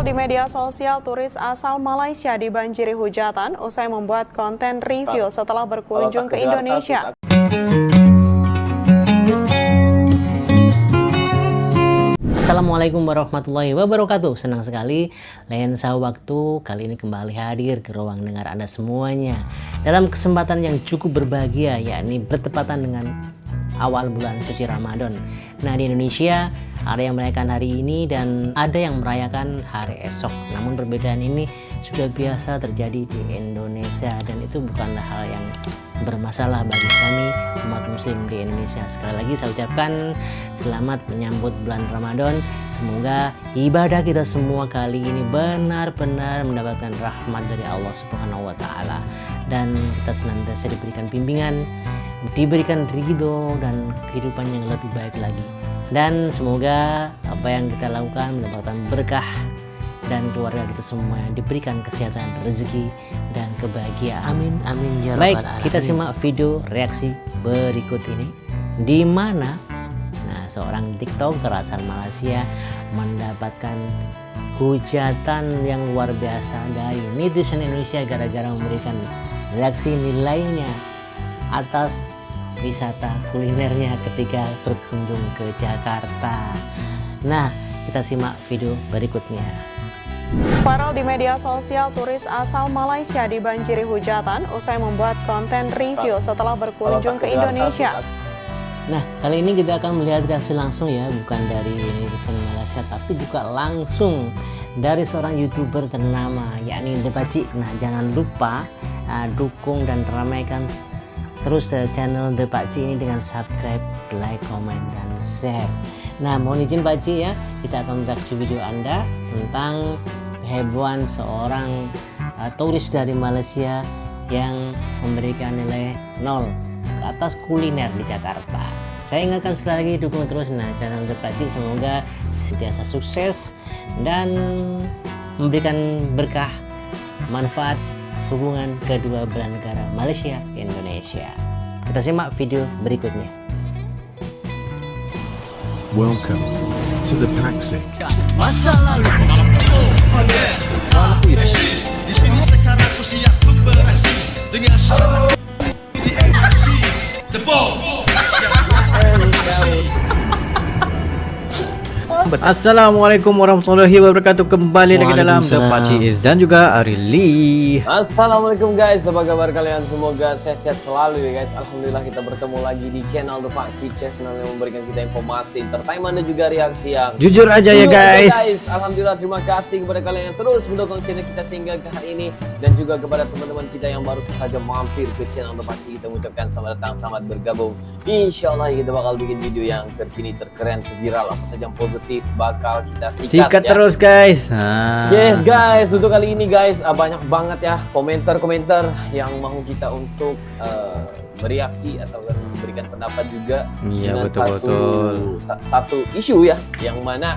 Viral di media sosial, turis asal Malaysia dibanjiri hujatan usai membuat konten review setelah berkunjung ke Indonesia. Assalamualaikum warahmatullahi wabarakatuh. Senang sekali Lensa Waktu kali ini kembali hadir ke ruang dengar Anda semuanya dalam kesempatan yang cukup berbahagia, yakni bertepatan dengan awal bulan suci Ramadan. Nah, di Indonesia ada yang merayakan hari ini dan ada yang merayakan hari esok. Namun perbedaan ini sudah biasa terjadi di Indonesia dan itu bukanlah hal yang bermasalah bagi kami umat muslim di Indonesia. Sekali lagi saya ucapkan selamat menyambut bulan Ramadan. Semoga ibadah kita semua kali ini benar-benar mendapatkan rahmat dari Allah Subhanahu wa taala dan kita senantiasa diberikan bimbingan, diberikan ridho dan kehidupan yang lebih baik lagi. Dan semoga apa yang kita lakukan mendapatkan berkah dan keluarga kita semua diberikan kesehatan, rezeki dan kebahagiaan. Amin amin ya rabbal alamin. Baik, kita simak video reaksi berikut ini di mana seorang TikToker asal Malaysia mendapatkan hujatan yang luar biasa dari netizen Indonesia gara-gara memberikan reaksi nilainya atas wisata kulinernya ketika berkunjung ke Jakarta. Nah, kita simak video berikutnya. Viral di media sosial, turis asal Malaysia dibanjiri hujatan usai membuat konten review setelah berkunjung ke Indonesia. Nah, kali ini kita akan melihat reaksi langsung ya, bukan dari netizen Malaysia tapi juga langsung dari seorang YouTuber ternama yakni The Pakcik. Nah, jangan lupa dukung dan ramaikan terus channel The Pakcik ini dengan subscribe, like, komen, dan share. Nah, mohon izin Pakcik ya, kita akan mereaksi video Anda tentang kehebohan seorang turis dari Malaysia yang memberikan nilai 0 ke atas kuliner di Jakarta. Saya ingatkan sekali lagi, dukung terus channel The Pakcik, semoga sentiasa sukses dan memberikan berkah, manfaat hubungan kedua belah negara Malaysia Indonesia. Kita simak video berikutnya. Welcome to the Pakcik. Masa lalu di sini sekarang aku siap untuk beraksi dengan syarat di aksi the ball. Assalamualaikum warahmatullahi wabarakatuh. Kembali lagi dalam The Pakcik dan juga Arili. Assalamualaikum guys, apa kabar kalian? Semoga sehat-sehat selalu ya guys. Alhamdulillah kita bertemu lagi di channel The Pakcik, channel yang memberikan kita informasi, entertainment dan juga reaksi yang jujur aja ya guys. Alhamdulillah, terima kasih kepada kalian yang terus mendukung channel kita sehingga ke hari ini, dan juga kepada teman-teman kita yang baru saja mampir ke channel The Pakcik, kita mengucapkan selamat datang, selamat bergabung. Insyaallah kita bakal bikin video yang terkini, terkeren, terviral, apa saja yang positif bakal kita sikat ya. Terus guys. Yes guys, untuk kali ini guys banyak banget ya komentar-komentar yang mau kita untuk bereaksi atau memberikan pendapat juga. Iya, betul. Satu isu ya, yang mana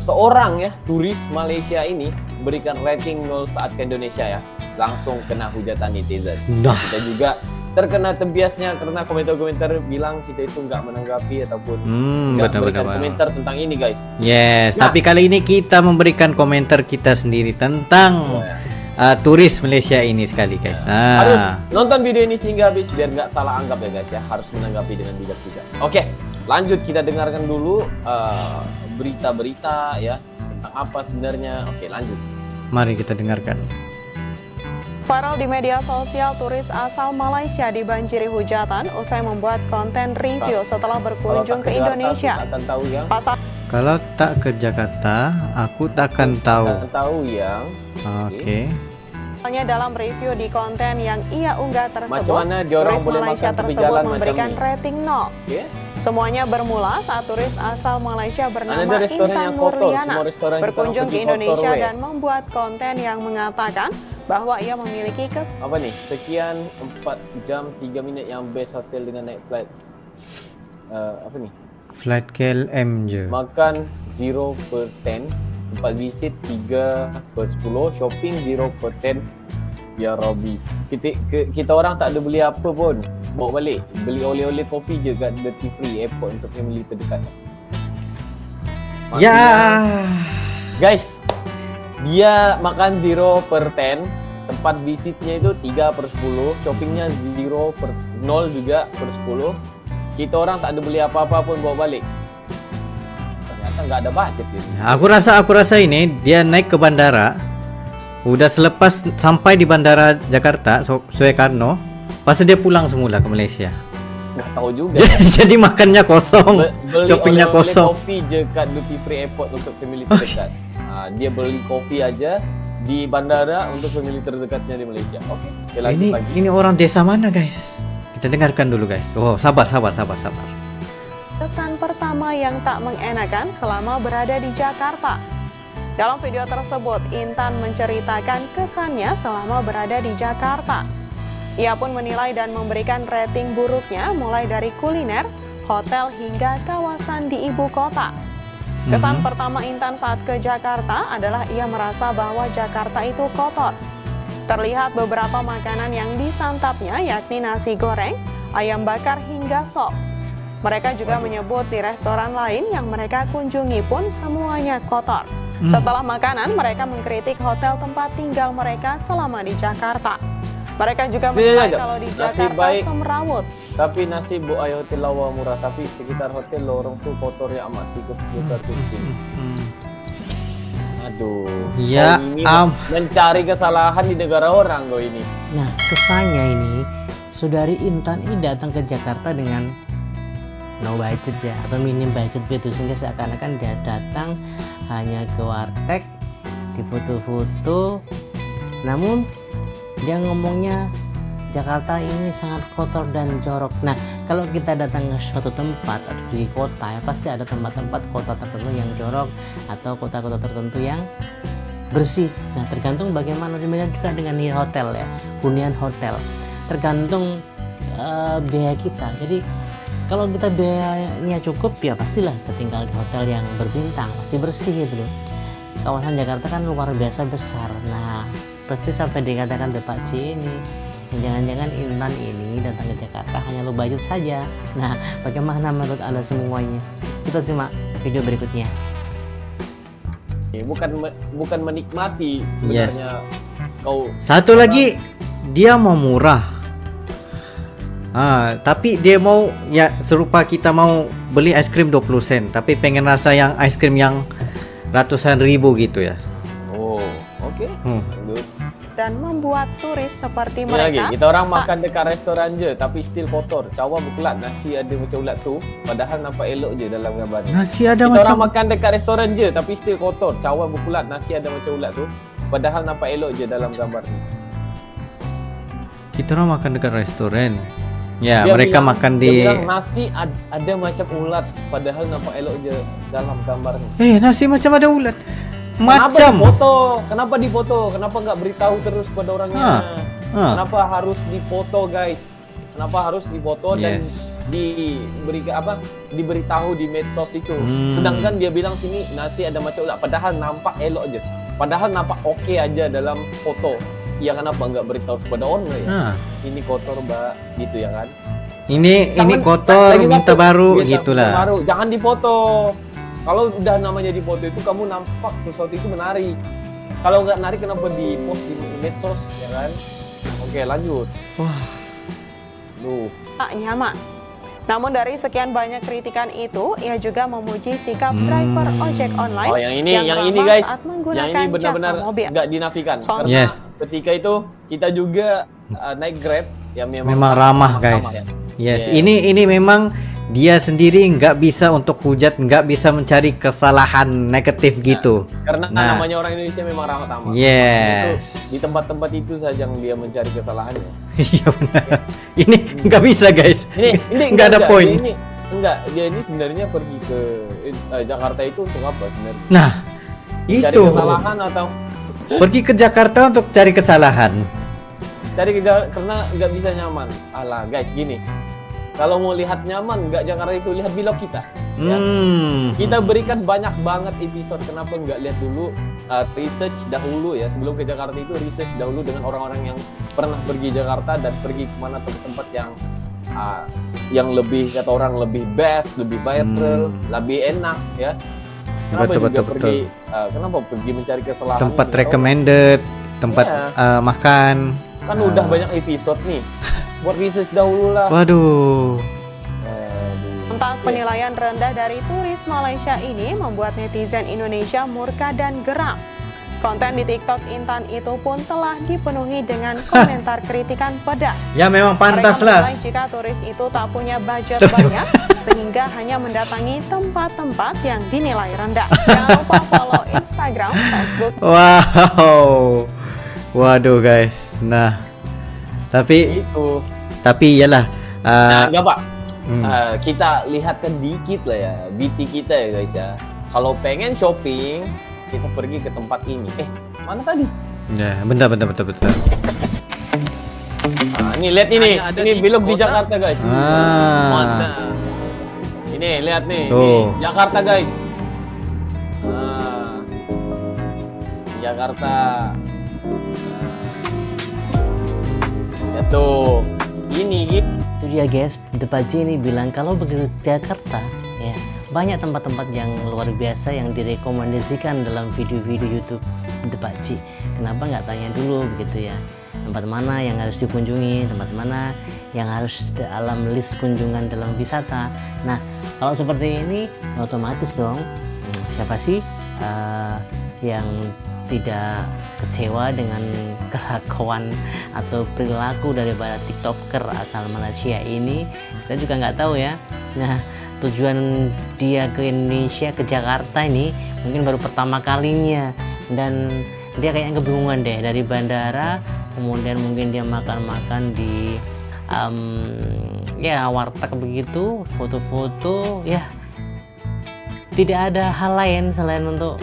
seorang ya turis Malaysia ini berikan rating 0 saat ke Indonesia ya, langsung kena hujatan netizen. Kita juga terkena tembiasnya karena komentar-komentar bilang kita itu nggak menanggapi ataupun nggak memberikan komentar tentang ini guys. Yes, tapi kali ini kita memberikan komentar kita sendiri tentang turis Malaysia ini sekali guys. Harus nonton video ini sehingga habis biar nggak salah anggap ya guys ya, harus menanggapi dengan bijak juga. Oke, lanjut kita dengarkan dulu berita-berita ya tentang apa sebenarnya. Oke, lanjut. Mari kita dengarkan. Viral di media sosial, turis asal Malaysia dibanjiri hujatan usai membuat konten review setelah berkunjung ke Indonesia. Kalau tak ke Jakarta, aku takkan tahu. Yang. Oke. Soalnya dalam review di konten yang ia unggah tersebut, turis Malaysia tersebut memberikan rating 0. Okay. Semuanya bermula saat turis asal Malaysia bernama Intan Nurliana berkunjung ke Indonesia dan membuat konten yang mengatakan bahwa ia memiliki sekian 4 jam 3 minit yang best hotel dengan naik flight flight KLM je. Makan 0/10, 4 visit 3/10, shopping 0/10. Ya Rabbi, kita orang tak ada beli apa pun, bawa balik beli oleh-oleh kopi je kat duty free airport untuk family terdekat. Ya Guys, dia makan 0/10, tempat visitnya itu 3/10, shoppingnya 0 juga per 10. Kita orang tak ada beli apa-apa pun bawa balik. Ternyata nggak ada budget gitu. Aku rasa ini dia naik ke bandara. Udah selepas sampai di bandara Jakarta, Soekarno, pas dia pulang semula ke Malaysia. Nggak tahu juga. Jadi makannya kosong, shoppingnya kosong. Kopi je kat duty free airport untuk family terdekat. Dia beli kopi aja di bandara untuk family terdekatnya di Malaysia. Oke, kita lanjut lagi. Ini orang desa mana guys? Kita dengarkan dulu guys. Oh, sabar. Kesan pertama yang tak mengenakan selama berada di Jakarta. Dalam video tersebut, Intan menceritakan kesannya selama berada di Jakarta. Ia pun menilai dan memberikan rating buruknya mulai dari kuliner, hotel hingga kawasan di ibu kota. Kesan pertama Intan saat ke Jakarta adalah ia merasa bahwa Jakarta itu kotor. Terlihat beberapa makanan yang disantapnya yakni nasi goreng, ayam bakar hingga sop. Mereka juga menyebut di restoran lain yang mereka kunjungi pun semuanya kotor. Setelah makanan, mereka mengkritik hotel tempat tinggal mereka selama di Jakarta. Mereka juga menilai kalau di Jakarta semrawut. Tapi nasi bu ay hotel lawa murah, tapi sekitar hotel lorong tuh kotor ya amat, tikus besar kucing. Aduh. Ya, mencari kesalahan di negara orang loh ini. Nah, kesannya ini saudari Intan ini datang ke Jakarta dengan no budget ya, atau minim budget gitu, sehingga seakan-akan dia datang hanya ke warteg, di foto-foto, namun dia ngomongnya Jakarta ini sangat kotor dan jorok. Nah, kalau kita datang ke suatu tempat atau di kota ya pasti ada tempat-tempat kota tertentu yang jorok atau kota-kota tertentu yang bersih. Nah, tergantung bagaimana, demikian juga dengan di hotel ya, hunian hotel. Tergantung biaya kita. Jadi kalau kita biayanya cukup ya pastilah kita tinggal di hotel yang berbintang, pasti bersih gitu loh. Kawasan Jakarta kan luar biasa besar. Nah, pasti sampai dikatakan Pak C ini jangan-jangan Intan ini datang ke Jakarta hanya low budget saja. Nah, bagaimana menurut Anda semuanya? Kita simak video berikutnya. Bukan menikmati sebenarnya. Kau satu lagi, dia mau murah. Tapi dia mau ya serupa kita mau beli es krim 20 sen, tapi pengen rasa yang es krim yang ratusan ribu gitu ya. Oh, oke. Dan membuat turis seperti Ini mereka. Lagi, kita orang makan dekat restoran je tapi still kotor. Cawa bukulat nasi ada macam ulat tu, padahal nampak elok je dalam gambar ni. Nasi ada kita macam orang makan dekat restoran je tapi still kotor. Cawa bukulat nasi ada macam ulat tu, padahal nampak elok je dalam gambar ni. Kita orang makan dekat restoran. Ya, Dia mereka bilang, makan dia di bilang nasi ada macam ulat padahal nampak elok je dalam gambar ni. nasi macam ada ulat. Kenapa Macam difoto? Kenapa nggak beritahu terus pada orangnya? Kenapa harus difoto guys? Kenapa harus difoto dan diberitahu di medsos itu? Sedangkan dia bilang sini nasi ada macam ulat, padahal nampak elok je, padahal nampak oke aja dalam foto. Ya kenapa nggak beritahu kepada orang ya? Ini kotor mbak, gitu ya kan? Ini kotor, minta baru gitulah. Baru, jangan difoto. Kalau udah namanya di foto itu kamu nampak sesuatu itu menarik. Kalau nggak menarik kenapa di post di medsos ya kan? Oke lanjut. Wah, Tak nyaman. Namun dari sekian banyak kritikan itu, ia juga memuji sikap driver ojek online. Oh yang ini guys, yang ini benar-benar nggak dinafikan. Karena ketika itu kita juga naik Grab yang memang ramah guys. Ya. Ini memang dia sendiri nggak bisa untuk hujat, nggak bisa mencari kesalahan negatif gitu. Karena namanya orang Indonesia memang ramah tamah. Yes. Di tempat-tempat itu saja yang dia mencari kesalahannya. Iya benar. Ini nggak bisa guys. Ini nggak ada poin. Dia ini sebenarnya pergi ke Jakarta itu untuk apa sebenarnya? Nah, cari itu. kesalahan atau pergi ke Jakarta untuk cari kesalahan. Karena nggak bisa nyaman. Alah guys gini. Kalau mau lihat nyaman, nggak Jakarta itu, lihat vlog kita. Ya. Kita berikan banyak banget episode. Kenapa nggak lihat dulu research dahulu ya sebelum ke Jakarta itu, research dahulu dengan orang-orang yang pernah pergi Jakarta dan pergi kemana tempat-tempat yang lebih kata orang lebih best, lebih viral, lebih enak ya. Kenapa Betul, juga betul, pergi, kenapa pergi mencari kesalahan Tempat ini, recommended, tempat Iya. makan. kan udah banyak episode nih. Buat research dahulu lah. Waduh. Tentang penilaian rendah dari turis Malaysia ini membuat netizen Indonesia murka dan geram. Konten di TikTok Intan itu pun telah dipenuhi dengan komentar kritikan pedas. Ya memang pantas Mereka lah. menilai jika turis itu tak punya budget banyak, sehingga hanya mendatangi tempat-tempat yang dinilai rendah. Jangan lupa follow Instagram, Facebook, Wow. Waduh guys. Nah, tapi Itu. yalah. Nah, enggak Pak. Hmm. Kita lihatkan dikit lah ya, BT kita ya guys ya. Kalau pengen shopping, kita pergi ke tempat ini. Mana tadi? Ya, betul. Nah, ini lihat ini. Ini belok di Jakarta guys. Ah. Ini lihat nih. Tuh. Ini Jakarta guys. Nah, Jakarta. Lihat tuh. Ini gitu. Itu dia guys, Depaci ini bilang kalau begitu Jakarta ya banyak tempat-tempat yang luar biasa yang direkomendasikan dalam video-video YouTube Depaci. Kenapa nggak tanya dulu begitu ya? Tempat mana yang harus dikunjungi, tempat mana yang harus dalam list kunjungan dalam wisata. Nah, kalau seperti ini otomatis dong siapa sih yang tidak kecewa dengan kelakuan atau perilaku daripada TikToker asal Malaysia ini. Kita juga nggak tahu ya. Nah, tujuan dia ke Indonesia, ke Jakarta ini mungkin baru pertama kalinya, dan dia kayaknya kebingungan deh dari bandara, kemudian mungkin dia makan-makan di ya warteg begitu, foto-foto, ya tidak ada hal lain selain untuk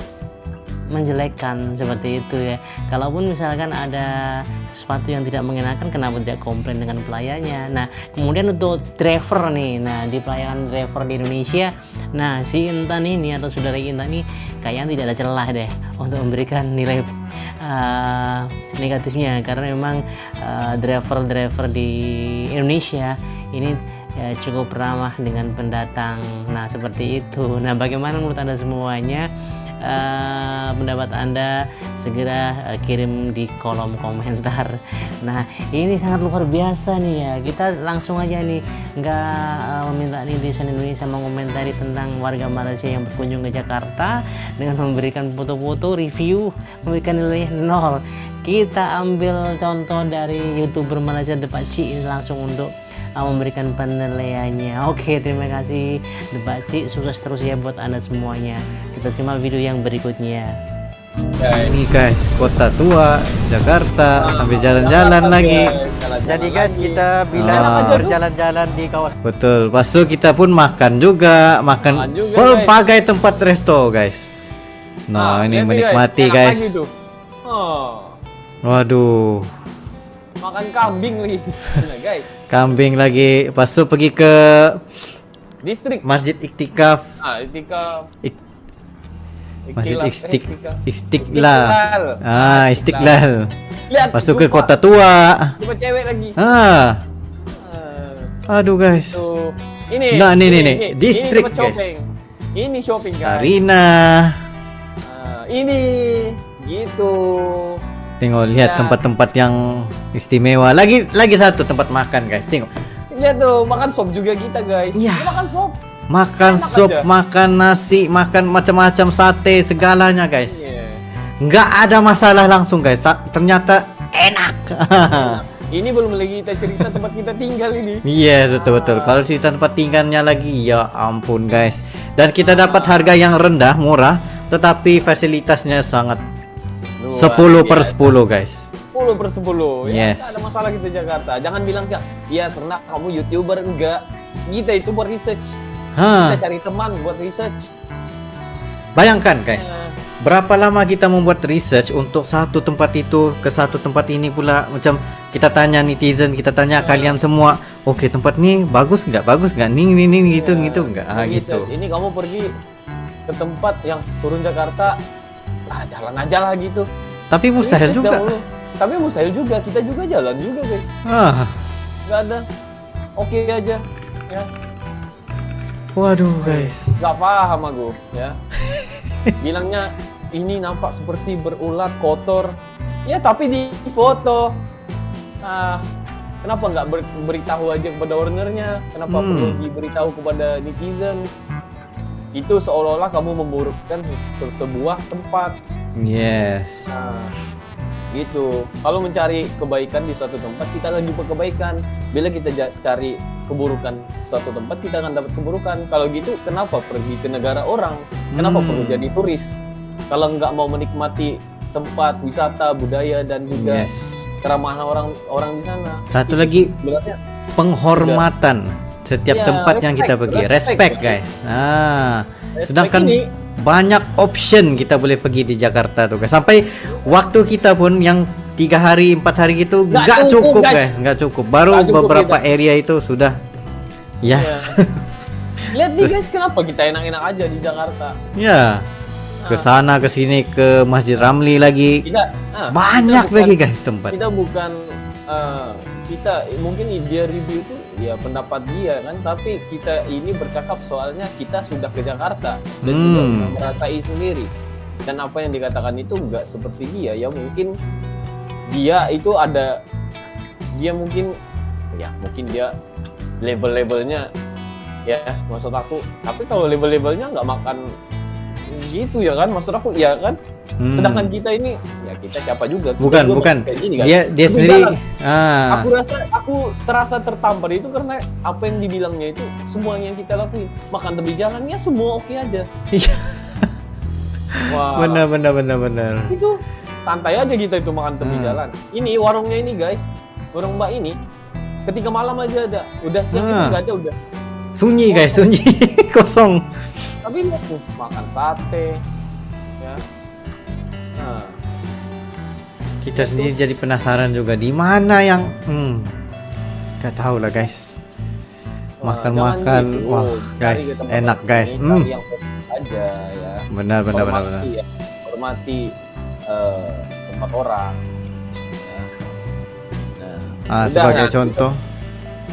menjelekkan seperti itu ya. Kalaupun misalkan ada sesuatu yang tidak mengenakan, kenapa tidak komplain dengan pelayannya. Nah, kemudian untuk driver nih, nah di pelayanan driver di Indonesia, nah si Intan ini atau saudara Intan ini kayaknya tidak ada celah deh untuk memberikan nilai negatifnya, karena memang driver-driver di Indonesia ini ya, cukup ramah dengan pendatang. Nah, seperti itu. Nah, bagaimana menurut Anda semuanya? Pendapat Anda segera kirim di kolom komentar. Nah, ini sangat luar biasa nih ya. Kita langsung aja nih, nggak meminta netizen Indonesia mengomentari tentang warga Malaysia yang berkunjung ke Jakarta dengan memberikan foto-foto, review, memberikan nilai 0. Kita ambil contoh dari YouTuber Malaysia Depaci ini langsung untuk memberikan penilaiannya. Oke, terima kasih Depaci, sukses terus ya buat Anda semuanya. Kita simak video yang berikutnya. Ya, ini guys, kota tua Jakarta, sampai jalan-jalan lagi. Jadi guys, kita bila berjalan-jalan di kawasan Betul. Pas itu kita pun makan juga, makan juga, berbagai tempat resto guys. Nah, ini lihat nih, menikmati enak guys. lagi tuh. Waduh, Makan kambing lagi nah, guys. kambing lagi. Pas itu pergi ke Distrik. Masjid Iktikaf. Istiqlal. Masjid Istiqlal. Istiqlal. Istiqlal. Istiqlal. Lihat. Pas itu ke jumpa- kota tua. Jumpa cewek lagi. Ah, aduh guys. Tuh. Ini. Nah, ini, ini distrik, tempat guys. shopping. Ini shopping guys. Sarina. Ini gitu. Tengok, lihat Ya. tempat-tempat yang istimewa. Lagi satu tempat makan guys. Tengok. Lihat tuh, makan sop juga kita guys. Iya. Kita makan sop. Makan Enak sup, aja. makan nasi, makan macam-macam sate, segalanya guys. Iya. Nggak ada masalah langsung guys. Ternyata enak. Ini belum lagi kita cerita tempat kita tinggal ini. Iya, betul-betul. Kalau si tempat tinggalnya lagi, ya ampun guys. Dan kita dapat harga yang rendah, murah, tetapi fasilitasnya sangat Luar 10/10 guys. 10/10. Ya, Yes. nggak ada masalah kita Jakarta. Jangan bilang Kak, ya karena kamu YouTuber, enggak. Kita itu buat research. Kita cari teman buat research. Bayangkan guys, Nah, berapa lama kita membuat research untuk satu tempat itu ke satu tempat ini pula. Macam kita tanya netizen, kita tanya kalian semua, oke tempat ini bagus nggak, nih gitu nggak, gitu. research. Ini kamu pergi ke tempat yang turun Jakarta, jalan aja lah gitu. Tapi mustahil Research juga. dahulu. Tapi mustahil juga, kita juga jalan juga guys. Nggak ada. Oke aja. Ya. Waduh guys. Nggak paham aku ya. Bilangnya ini nampak seperti berulat kotor. Ya tapi di foto. Nah, kenapa nggak beritahu aja kepada ownernya? Kenapa perlu diberitahu kepada netizen? Itu seolah-olah kamu memburukkan sebuah tempat. Yes. Nah, gitu. Kalau mencari kebaikan di suatu tempat, kita akan jumpa kebaikan. Bila kita cari keburukan di suatu tempat, kita akan dapat keburukan. Kalau gitu, kenapa pergi ke negara orang? Kenapa perlu jadi turis? Kalau nggak mau menikmati tempat wisata, budaya, dan juga keramahan orang di sana. Satu itu lagi, sebenarnya penghormatan setiap tempat yang kita pergi. Respect guys. Sedangkan ini banyak option kita boleh pergi di Jakarta tuh guys. Sampai waktu kita pun yang 3 hari 4 hari gitu nggak cukup guys, nggak cukup. Baru Nggak cukup beberapa area itu sudah ya. Lihat nih guys, kenapa kita enak-enak aja di Jakarta? Ya. Ke sana ke sini ke Masjid Ramli lagi. Banyak kita lagi guys tempat. Kita bukan kita mungkin dia review itu ya pendapat dia kan, tapi kita ini bercakap soalnya kita sudah ke Jakarta dan juga merasai sendiri. Dan apa yang dikatakan itu enggak seperti dia, ya mungkin dia itu ada mungkin dia level-levelnya ya, maksud aku. Tapi kalau level-levelnya nggak makan gitu ya kan, maksud aku ya kan. Sedangkan kita ini ya kita siapa juga. Bukan. Kayak gini, kan? Dia sendiri. Aku terasa tertampar itu karena apa yang dibilangnya itu semua yang kita lakuin. Makan tepi jalan ya semua oke aja. Iya. Wah. Benar. Itu santai aja kita itu makan tepi jalan. Ini warungnya ini guys, warung Mbak ini ketika malam aja ada, udah siang itu nggak ada udah. Sunyi guys, sunyi. Kosong. Tapi aku makan sate ya. Nah, Kita sendiri jadi penasaran juga di mana yang nggak tahu lah guys. Makan-makan, gitu. wah Cari guys, ke tempat enak guys. cari yang fokus aja ya. Benar. Ya. Hormati tempat orang. Ya. Nah, Sebagai contoh.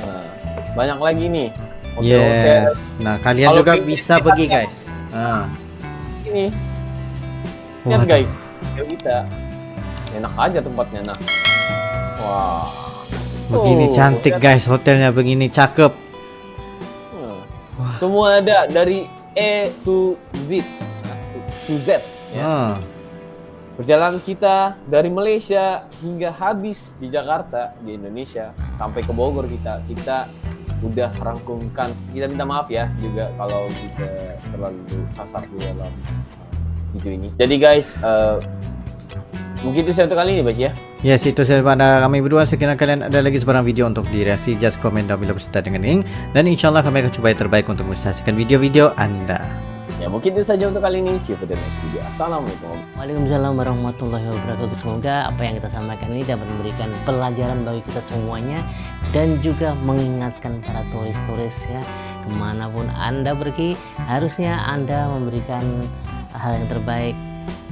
Nah, banyak lagi nih. Yes. Nah, kalian Kalau juga pingin bisa kita pergi lihat. guys. Ini. Lihat Waduh. guys. Ya kita. Enak aja tempatnya nah. Wah. Begini cantik guys, hotelnya begini cakep. Semua ada dari E to Z. To Z ya. Perjalanan kita dari Malaysia hingga habis di Jakarta, di Indonesia, sampai ke Bogor kita udah rangkumkan. Kita minta maaf ya juga kalau kita terlalu kasar di dalam video ini. Jadi guys, mungkin itu satu kali ini guys ya. Yes, itu saja pada kami berdua. Sekiranya kalian ada lagi sebarang video untuk direaksi, just komen down below beserta dengan link. Dan insya Allah kami akan coba yang terbaik untuk menyaksikan video-video Anda. Ya mungkin itu saja untuk kali ini. See you for the next video. Assalamualaikum. Waalaikumsalam warahmatullahi wabarakatuh. Semoga apa yang kita sampaikan ini dapat memberikan pelajaran bagi kita semuanya dan juga mengingatkan para turis-turis ya, kemanapun Anda pergi harusnya Anda memberikan hal yang terbaik,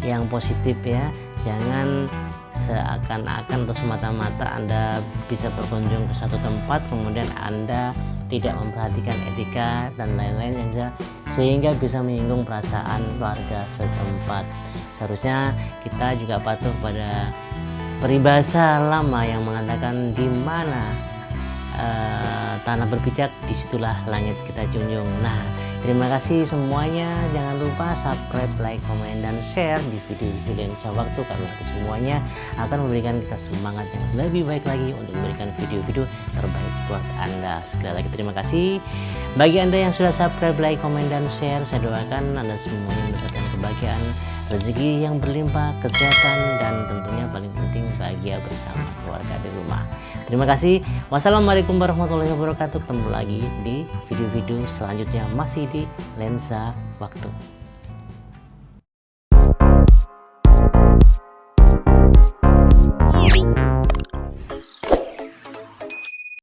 yang positif ya. Jangan seakan-akan atau semata-mata Anda bisa berkunjung ke suatu tempat kemudian Anda tidak memperhatikan etika dan lain-lain sehingga bisa menyinggung perasaan warga setempat. Seharusnya kita juga patuh pada peribahasa lama yang mengatakan di mana tanah berpijak disitulah langit kita junjung. Nah, terima kasih semuanya. Jangan lupa subscribe, like, komen, dan share di video-video Lensa Waktu karena itu semuanya akan memberikan kita semangat yang lebih baik lagi untuk memberikan video-video terbaik buat Anda. Sekali lagi terima kasih. Bagi Anda yang sudah subscribe, like, komen, dan share, saya doakan Anda semuanya mendapatkan kebahagiaan, rezeki yang berlimpah, kesehatan, dan tentunya paling penting bahagia bersama keluarga di rumah. Terima kasih. Wassalamualaikum warahmatullahi wabarakatuh. Ketemu lagi di video-video selanjutnya masih di Lensa Waktu.